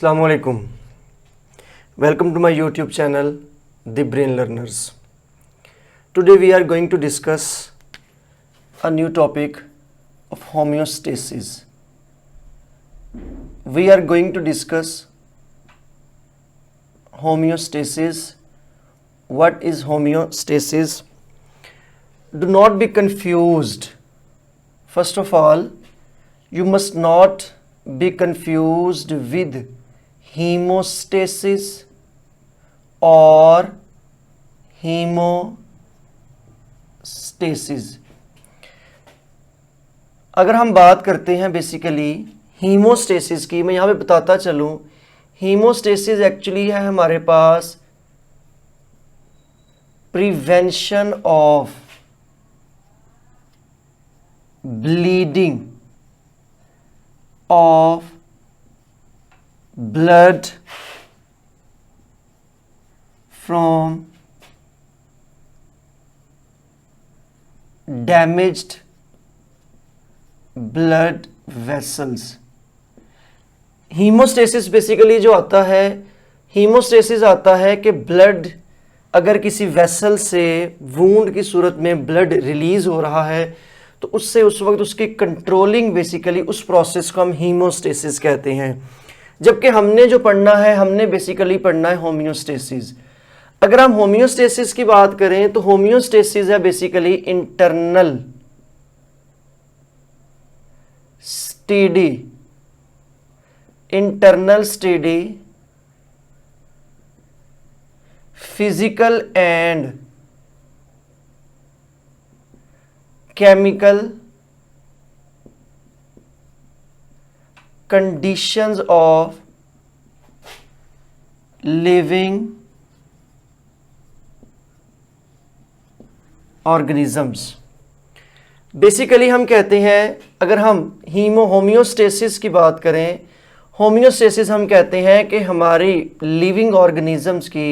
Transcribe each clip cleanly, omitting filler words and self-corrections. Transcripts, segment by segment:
Assalamualaikum. Welcome to my YouTube channel, The Brain Learners. Today we are going to discuss a new topic of homeostasis. We are going to discuss homeostasis. What is homeostasis? Do not be confused. First of all, you must not be confused with hemostasis or hemostasis. अगर हम बात करते हैं basically haemostasis की, मैं यहाँ पे बताता चलूँ, हीमोस्टेसिस एक्चुअली है हमारे पास prevention of bleeding of blood from damaged blood vessels. Haemostasis basically जो आता है, हीमोस्टेसिस आता है कि ब्लड अगर किसी वेसल से वूंड की सूरत में ब्लड रिलीज हो रहा है तो उससे उस वक्त उसकी कंट्रोलिंग, बेसिकली उस प्रोसेस को हम हीमोस्टेसिस कहते हैं। जबकि हमने जो पढ़ना है, हमने बेसिकली पढ़ना है होम्योस्टेसिस। अगर हम होम्योस्टेसिस की बात करें तो होम्योस्टेसिस है basically internal steady physical and chemical conditions of living organisms. Basically हम कहते हैं, अगर हम होम्योस्टेसिस की बात करें, होम्योस्टेसिस हम कहते हैं कि हमारी लिविंग ऑर्गेनिजम्स की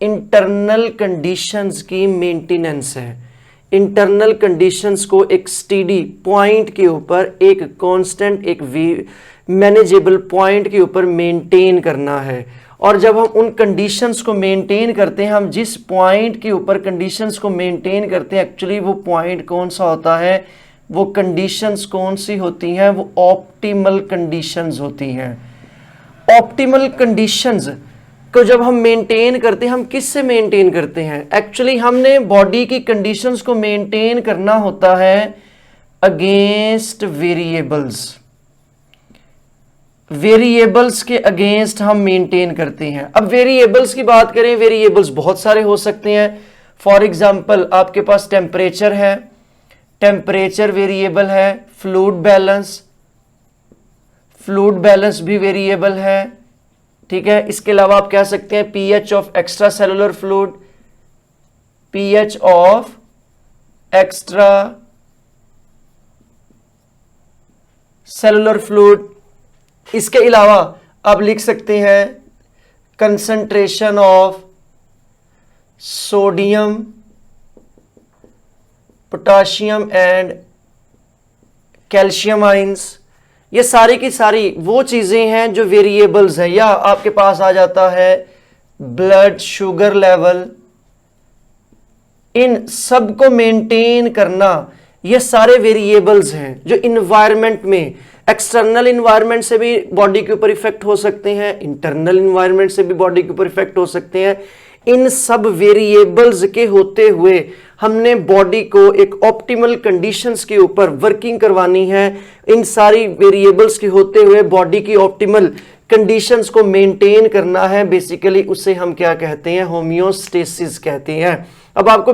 इंटरनल कंडीशंस की मेंटेनेंस है। इंटरनल कंडीशंस को एक स्टेडी पॉइंट के ऊपर, एक कांस्टेंट, एक मैनेजेबल पॉइंट के ऊपर मेंटेन करना है। और जब हम उन कंडीशंस को मेंटेन करते हैं, हम जिस पॉइंट के ऊपर कंडीशंस को मेंटेन करते हैं, एक्चुअली वो पॉइंट कौन सा होता है, वो कंडीशंस कौन सी होती हैं, वो ऑप्टिमल कंडीशंस होती हैं। ऑप्टिमल कंडीशंस को जब हम मेंटेन करते हैं, हम किससे मेंटेन करते हैं? एक्चुअली हमने बॉडी की कंडीशंस को मेंटेन करना होता है अगेंस्ट वेरिएबल्स के अगेंस्ट हम मेंटेन करते हैं। अब वेरिएबल्स की बात करें, वेरिएबल्स बहुत सारे हो सकते हैं। फॉर एग्जांपल आपके पास टेम्परेचर है, टेम्परेचर वेरिएबल है। फ्लूइड बैलेंस भी वेरिएबल है, ठीक है। इसके अलावा आप कह सकते हैं pH of extra cellular fluid, pH of extra cellular fluid. इसके अलावा आप लिख सकते हैं concentration of sodium, potassium and calcium ions. ये सारी की सारी वो चीजें हैं जो वेरिएबल्स हैं। या आपके पास आ जाता है ब्लड शुगर लेवल। इन सब को मेंटेन करना, ये सारे वेरिएबल्स हैं जो इन्वायरमेंट में, एक्सटर्नल इन्वायरमेंट से भी बॉडी के ऊपर इफेक्ट हो सकते हैं, इंटरनल इन्वायरमेंट से भी बॉडी के ऊपर इफेक्ट हो सकते हैं। इन सब वेरिएबल्स के होते हुए हमने बॉडी को एक ऑप्टिमल कंडीशंस के ऊपर वर्किंग करवानी है। इन सारी वेरिएबल्स के होते हुए बॉडी की ऑप्टिमल कंडीशंस को मेंटेन करना है। बेसिकली उसे हम क्या कहते हैं? होम्योस्टेसिस कहते हैं। अब आपको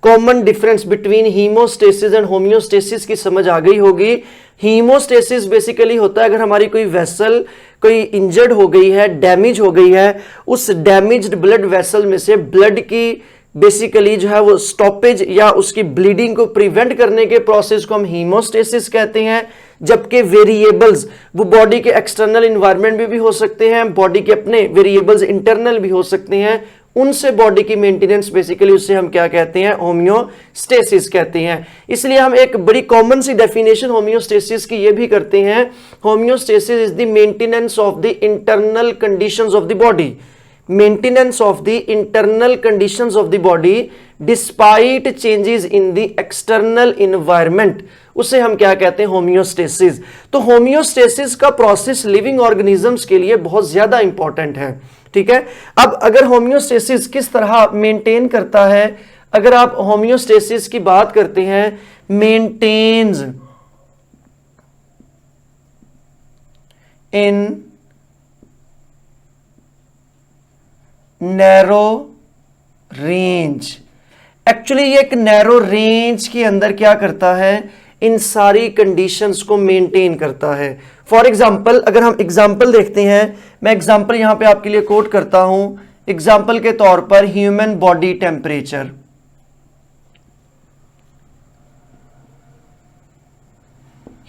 common difference between haemostasis and homeostasis की समझ आ गई होगी। हीमोस्टेसिस बेसिकली होता है अगर हमारी कोई वेसल कोई इंजर्ड हो गई है, डैमेज हो गई है, उस डैमेज्ड ब्लड वेसल में से ब्लड की बेसिकली जो है वो स्टॉपेज या उसकी ब्लीडिंग को प्रिवेंट करने के प्रोसेस को हम हीमोस्टेसिस कहते हैं। जबकि वेरिएबल्स वो बॉडी के एक्सटर्नल इन्वायरमेंट में भी हो सकते हैं, बॉडी के अपने वेरिएबल्स इंटरनल भी हो सकते हैं, उनसे बॉडी की मेंटेनेंस बेसिकली उससे हम क्या कहते हैं, होम्योस्टेसिस कहते हैं। इसलिए हम एक बड़ी कॉमन सी डेफिनेशन होम्योस्टेसिस की ये भी करते हैं, homeostasis is the maintenance of the internal conditions of the body, maintenance of the internal conditions of the body despite changes in the external environment, उसे हम क्या कहते हैं, होम्योस्टेसिस। तो होम्योस्टेसिस का प्रोसेस लिविंग ऑर्गेनिजम्स के लिए बहुत ज्यादा इंपॉर्टेंट है, ठीक है। अब अगर होम्योस्टेसिस किस तरह मेंटेन करता है, अगर आप होम्योस्टेसिस की बात करते हैं, maintains in narrow range, actually ये एक नैरो रेंज के अंदर क्या करता है, इन सारी कंडीशंस को मेंटेन करता है। फॉर एग्जांपल अगर हम एग्जांपल देखते हैं, मैं एग्जांपल यहां पे आपके लिए कोट करता हूं, एग्जांपल के तौर पर human body temperature,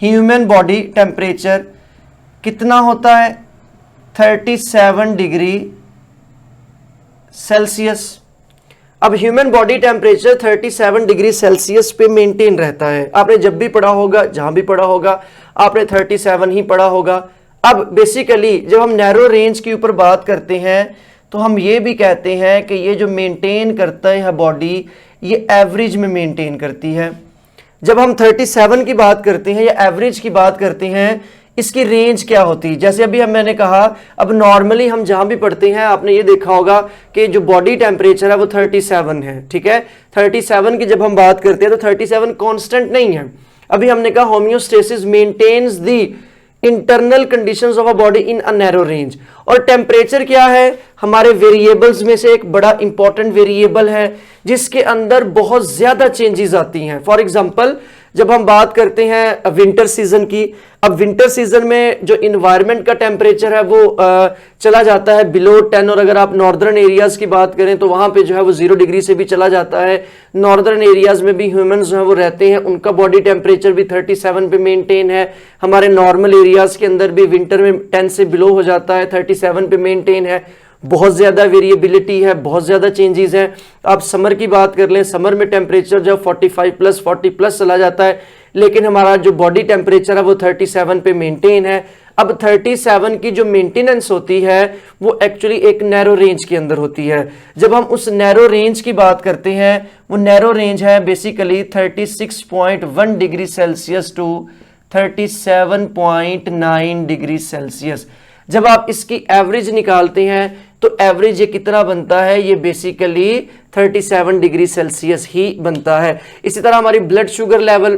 human body temperature कितना होता है, 37 डिग्री सेल्सियस। अब human body temperature 37 degree Celsius पे मेंटेन रहता है। आपने जब भी पढ़ा होगा, जहां भी पढ़ा होगा, आपने 37 ही पढ़ा होगा। अब बेसिकली जब हम नैरो रेंज के ऊपर बात करते हैं तो हम ये भी कहते हैं कि ये जो मेंटेन करता है बॉडी, ये एवरेज में मेंटेन करती है। जब हम 37 की बात करते हैं या एवरेज की बात करते हैं, इसकी रेंज क्या होती है, जैसे अभी मैंने कहा, अब नॉर्मली हम जहां भी पढ़ते हैं आपने ये देखा होगा कि जो बॉडी टेम्परेचर है वो 37 है, ठीक है। 37 की जब हम बात करते हैं तो 37 कांस्टेंट नहीं है। अभी हमने कहा homeostasis maintains the internal conditions of a body in a narrow range. और टेम्परेचर क्या है, हमारे वेरिएबल्स में से एक बड़ा इंपॉर्टेंट वेरिएबल है जिसके अंदर बहुत ज्यादा चेंजेस आती हैं। फॉर एग्जांपल जब हम बात करते हैं विंटर सीजन की, अब विंटर सीजन में जो इन्वायरमेंट का टेम्परेचर है वो चला जाता है बिलो 10, और अगर आप नॉर्दर्न एरियाज की बात करें तो वहां पे जो है वो 0 डिग्री से भी चला जाता है। नॉर्दर्न एरियाज में भी ह्यूमंस जो है वो रहते हैं, उनका बॉडी टेम्परेचर भी 37 पे मेंटेन है। हमारे नॉर्मल एरियाज के अंदर भी विंटर में 10 से बिलो हो जाता है, 37 पे मेंटेन है। बहुत ज्यादा वेरिएबिलिटी है, बहुत ज्यादा चेंजेस हैं। आप समर की बात कर लें, समर में टेम्परेचर जो 45 प्लस 40 प्लस चला जाता है, लेकिन हमारा जो बॉडी टेम्परेचर है वो 37 पे मेंटेन है। अब 37 की जो मेंटेनेंस होती है वो एक्चुअली एक नैरो रेंज के अंदर होती है। जब हम उस नैरो रेंज की बात करते हैं, वो नैरो रेंज है basically 36.1 degree Celsius to 37.9 degree Celsius. जब आप इसकी एवरेज निकालते हैं तो एवरेज ये कितना बनता है, ये बेसिकली 37 डिग्री सेल्सियस ही बनता है। इसी तरह हमारी ब्लड शुगर लेवल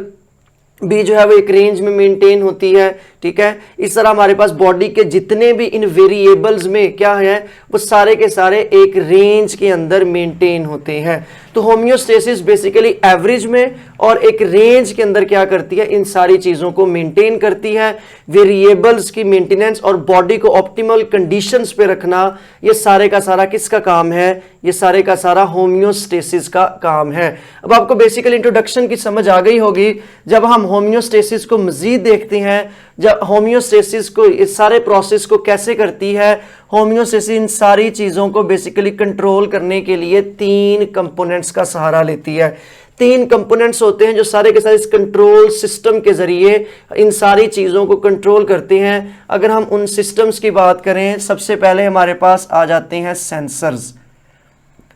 भी जो है वो एक रेंज में मेंटेन होती है, ठीक है। इस तरह हमारे पास बॉडी के जितने भी इन वेरिएबल्स में क्या है, वो सारे के सारे एक रेंज के अंदर मेंटेन होते हैं। तो होम्योस्टेसिस बेसिकली एवरेज में और एक रेंज के अंदर क्या करती है, इन सारी चीजों को मेंटेन करती है। वेरिएबल्स की मेंटेनेंस और बॉडी को ऑप्टिमल कंडीशंस पे रखना, ये सारे का सारा किसका काम है, ये सारे का सारा होम्योस्टेसिस का काम है। अब आपको बेसिकली इंट्रोडक्शन की समझ आ गई होगी। जब हम होम्योस्टेसिस को मजीद देखते हैं, जब होम्योस्टेसिस को इस सारे प्रोसेस को कैसे करती है, होम्योस्टेसिस इन सारी चीजों को बेसिकली कंट्रोल करने के लिए 3 कंपोनेंट्स का सहारा लेती है। 3 कंपोनेंट्स होते हैं जो सारे के सारे इस कंट्रोल सिस्टम के जरिए इन सारी चीजों को कंट्रोल करते हैं। अगर हम उन सिस्टम्स की बात करें, सबसे पहले हमारे पास आ जाते हैं सेंसर्स।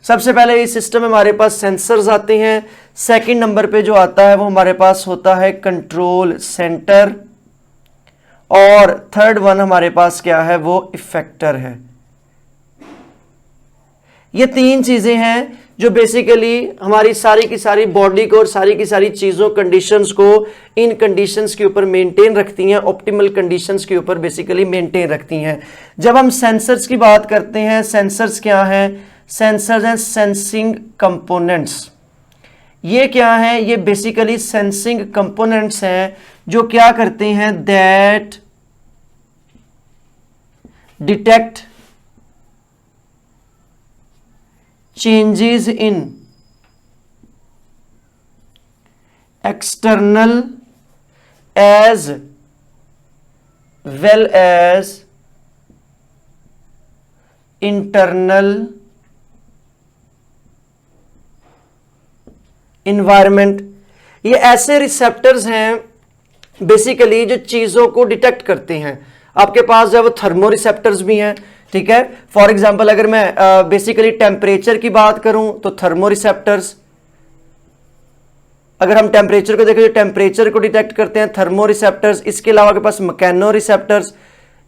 सबसे पहले इस सिस्टम में हमारे पास सेंसर्स आते हैं। सेकंड नंबर पे जो आता है वो हमारे पास होता है कंट्रोल सेंटर, और थर्ड वन हमारे पास क्या है, वो इफेक्टर है। ये 3 चीजें हैं जो बेसिकली हमारी सारी की सारी बॉडी को और सारी की सारी चीजों, कंडीशंस को इन कंडीशंस के ऊपर मेंटेन रखती हैं, ऑप्टिमल कंडीशंस के ऊपर बेसिकली मेंटेन रखती हैं। जब हम सेंसर्स की बात करते हैं, सेंसर्स क्या हैं, सेंसर्स एंड सेंसिंग कंपोनेंट्स। ये क्या है, ये बेसिकली सेंसिंग कंपोनेंट्स हैं जो क्या करते हैं, that detect changes in external as well as internal environment. ये ऐसे रिसेप्टर्स हैं बेसिकली जो चीजों को डिटेक्ट करते हैं। आपके पास जो है वो थर्मो रिसेप्टर्स भी हैं, ठीक है। फॉर एग्जांपल अगर मैं बेसिकली टेम्परेचर की बात करूं तो थर्मो रिसेप्टर्स, अगर हम टेम्परेचर को देखें तो टेम्परेचर को डिटेक्ट करते हैं थर्मो रिसेप्टर्स। इसके अलावा के पास मैकेनो रिसेप्टर्स।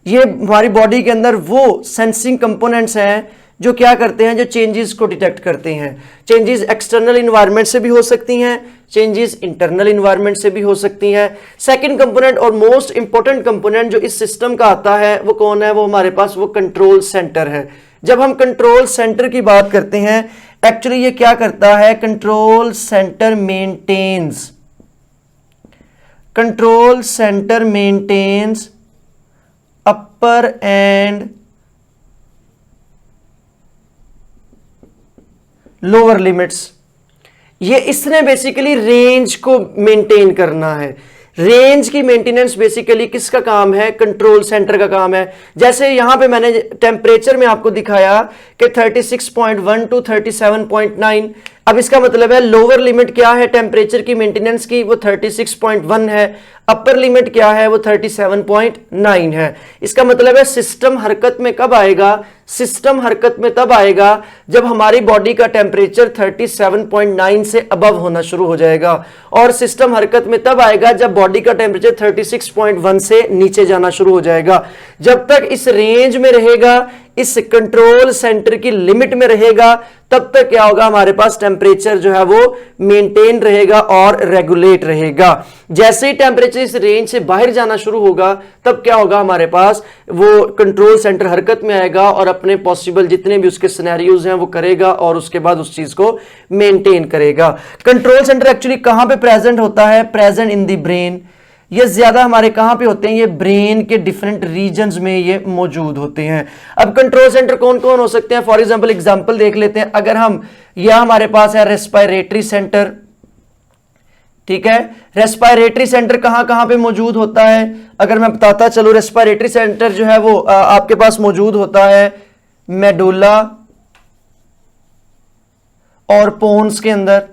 ये हमारी बॉडी के अंदर वो सेंसिंग कंपोनेंट्स हैं जो क्या करते हैं, जो चेंजेस को डिटेक्ट करते हैं। चेंजेस एक्सटर्नल इन्वायरमेंट से भी हो सकती हैं, चेंजेस इंटरनल इन्वायरमेंट से भी हो सकती हैं। सेकंड कंपोनेंट और मोस्ट इंपॉर्टेंट कंपोनेंट जो इस सिस्टम का आता है वो कौन है, वो हमारे पास वो कंट्रोल सेंटर है। जब हम कंट्रोल सेंटर की बात करते हैं, एक्चुअली ये क्या करता है, control centre maintains upper and lower limits. ये इसने बेसिकली रेंज को मेंटेन करना है। रेंज की मेंटेनेंस बेसिकली किसका काम है, कंट्रोल सेंटर का काम है। जैसे यहां पे मैंने टेम्परेचर में आपको दिखाया कि 36.1 टू 37.9। अब इसका मतलब है लोअर लिमिट क्या है टेम्परेचर की मेंटेनेंस की, वो 36.1 है। अपर लिमिट क्या है, वो 37.9 है। इसका मतलब है सिस्टम हरकत में कब आएगा, सिस्टम हरकत में तब आएगा जब हमारी बॉडी का टेम्परेचर 37.9 से अबव होना शुरू हो जाएगा, और सिस्टम हरकत में तब आएगा जब बॉडी का टेम्परेचर 36.1 से नीचे जाना शुरू हो जाएगा। जब तक इस रेंज में रहेगा, इस कंट्रोल सेंटर की लिमिट में रहेगा, तब तक क्या होगा, हमारे पास टेम्परेचर जो है वो मेंटेन रहेगा और रेगुलेट रहेगा। जैसे ही टेम्परेचर इस रेंज से बाहर जाना शुरू होगा, तब क्या होगा, हमारे पास वो कंट्रोल सेंटर हरकत में आएगा और अपने पॉसिबल जितने भी उसके सिनेरियोज हैं वो करेगा और उसके बाद उस चीज को मेंटेन करेगा। कंट्रोल सेंटर एक्चुअली कहां पे प्रेजेंट होता है, प्रेजेंट इन द ब्रेन। ये ज्यादा हमारे कहां पे होते हैं, ये ब्रेन के डिफरेंट रीजन्स में ये मौजूद होते हैं। अब कंट्रोल सेंटर कौन कौन हो सकते हैं, फॉर एग्जांपल देख लेते हैं। अगर हम, यह हमारे पास है रेस्पिरेटरी सेंटर, ठीक है। रेस्पिरेटरी सेंटर कहां कहां पे मौजूद होता है, अगर मैं बताता चलूं, रेस्पिरेटरी सेंटर जो है वो आपके पास मौजूद होता है मेडुला और पोन्स के अंदर,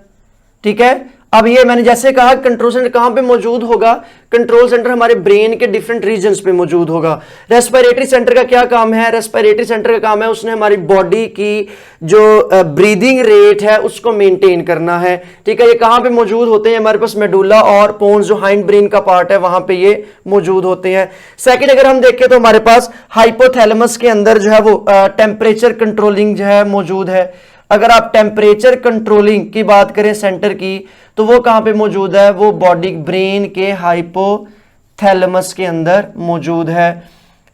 ठीक है। अब ये मैंने जैसे कहा कंट्रोल सेंटर कहां पे मौजूद होगा, कंट्रोल सेंटर हमारे ब्रेन के डिफरेंट रीजन्स पे मौजूद होगा। रेस्पिरेटरी सेंटर का क्या काम है, रेस्पिरेटरी सेंटर का काम है उसने हमारी बॉडी की जो ब्रीदिंग रेट है उसको मेंटेन करना है, ठीक है। ये कहां पे मौजूद होते हैं, हमारे पास मेडुला और पोन्स जो हाइंड ब्रेन का पार्ट है वहां पे ये मौजूद होते हैं। सेकेंड अगर हम देखें तो हमारे पास हाइपोथैलेमस के अंदर जो है वो टेम्परेचर कंट्रोलिंग जो है मौजूद है। अगर आप टेम्परेचर कंट्रोलिंग की बात करें सेंटर की, तो वो कहां पे मौजूद है, वो बॉडी ब्रेन के हाइपोथैलेमस के अंदर मौजूद है।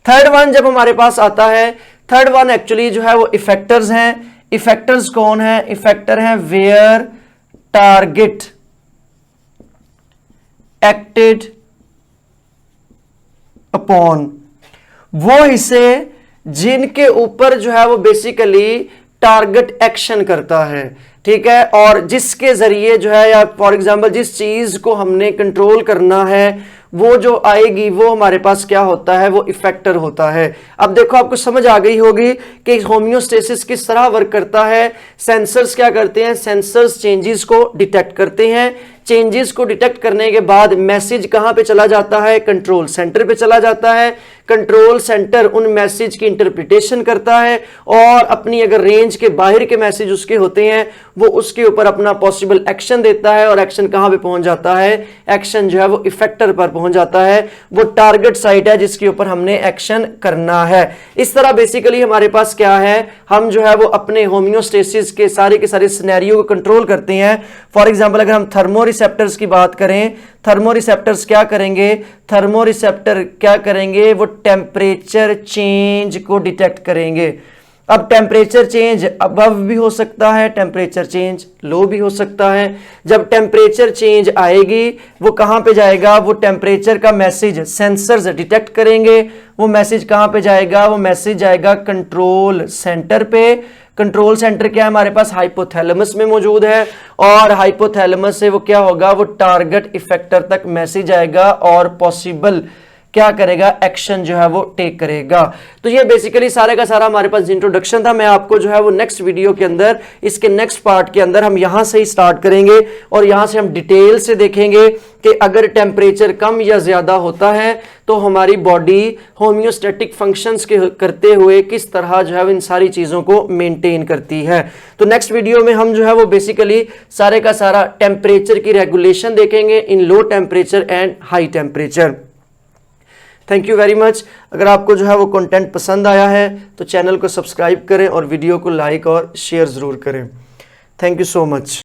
थर्ड वन जब हमारे पास आता है, थर्ड वन एक्चुअली जो है वो इफेक्टर्स हैं। इफेक्टर्स कौन है, इफेक्टर हैं वेयर टारगेट एक्टेड अपॉन, वो हिस्से जिनके ऊपर जो है वो बेसिकली टारगेट एक्शन करता है, ठीक है। और जिसके जरिए जो है, या फॉर एग्जांपल जिस चीज को हमने कंट्रोल करना है वो जो आएगी वो हमारे पास क्या होता है, वो इफेक्टर होता है। अब देखो आपको समझ आ गई होगी कि होम्योस्टेसिस किस तरह वर्क करता है। सेंसर्स क्या करते हैं, सेंसर्स चेंजेस को डिटेक्ट करते हैं। चेंजेस को डिटेक्ट करने के बाद मैसेज कहां पे चला जाता है, कंट्रोल सेंटर पे चला जाता है। कंट्रोल सेंटर उन मैसेज की इंटरप्रिटेशन करता है और अपनी अगर रेंज के बाहर के मैसेज उसके होते हैं वो उसके ऊपर अपना पॉसिबल एक्शन देता है, और एक्शन कहां पे पहुंच जाता है, एक्शन जो है वो इफेक्टर पर पहुंच जाता है। वो टारगेट साइट है जिसके ऊपर हमने एक्शन करना है। इस तरह बेसिकली हमारे पास क्या है, हम जो है वो अपने होम्योस्टेसिस के सारे सिनेरियो को कंट्रोल करते हैं। फॉर एग्जांपल अगर हम थर्मो रिसेप्टर्स की बात करें, थर्मो रिसेप्टर्स क्या करेंगे, थर्मो रिसेप्टर क्या करेंगे, वो टेम्परेचर चेंज को डिटेक्ट करेंगे। अब टेम्परेचर चेंज अबव भी हो सकता है, टेम्परेचर चेंज लो भी हो सकता है। जब टेम्परेचर चेंज आएगी वो कहां पे जाएगा, वो टेम्परेचर का मैसेज सेंसर्स डिटेक्ट करेंगे। वो मैसेज कहां पे जाएगा, वो मैसेज जाएगा कंट्रोल सेंटर पे। कंट्रोल सेंटर क्या है हमारे पास, हाइपोथैलेमस में मौजूद है, और हाइपोथैलेमस से वो क्या होगा, वो टारगेट इफेक्टर तक मैसेज आएगा और पॉसिबल क्या करेगा, एक्शन जो है वो टेक करेगा। तो ये बेसिकली सारे का सारा हमारे पास इंट्रोडक्शन था। मैं आपको जो है वो नेक्स्ट वीडियो के अंदर, इसके नेक्स्ट पार्ट के अंदर हम यहां से ही स्टार्ट करेंगे और यहां से हम डिटेल से देखेंगे कि अगर टेम्परेचर कम या ज्यादा होता है तो हमारी बॉडी होम्योस्टैटिक फंक्शंस के करते हुए किस तरह जो है इन सारी चीजों को मेंटेन करती है। तो नेक्स्ट वीडियो में हम जो है वो बेसिकली सारे का सारा टेम्परेचर की रेगुलेशन देखेंगे in low temperature and high temperature. Thank you very much. अगर आपको जो है वो कंटेंट पसंद आया है तो चैनल को सब्सक्राइब करें और वीडियो को लाइक और शेयर ज़रूर करें। Thank you so much.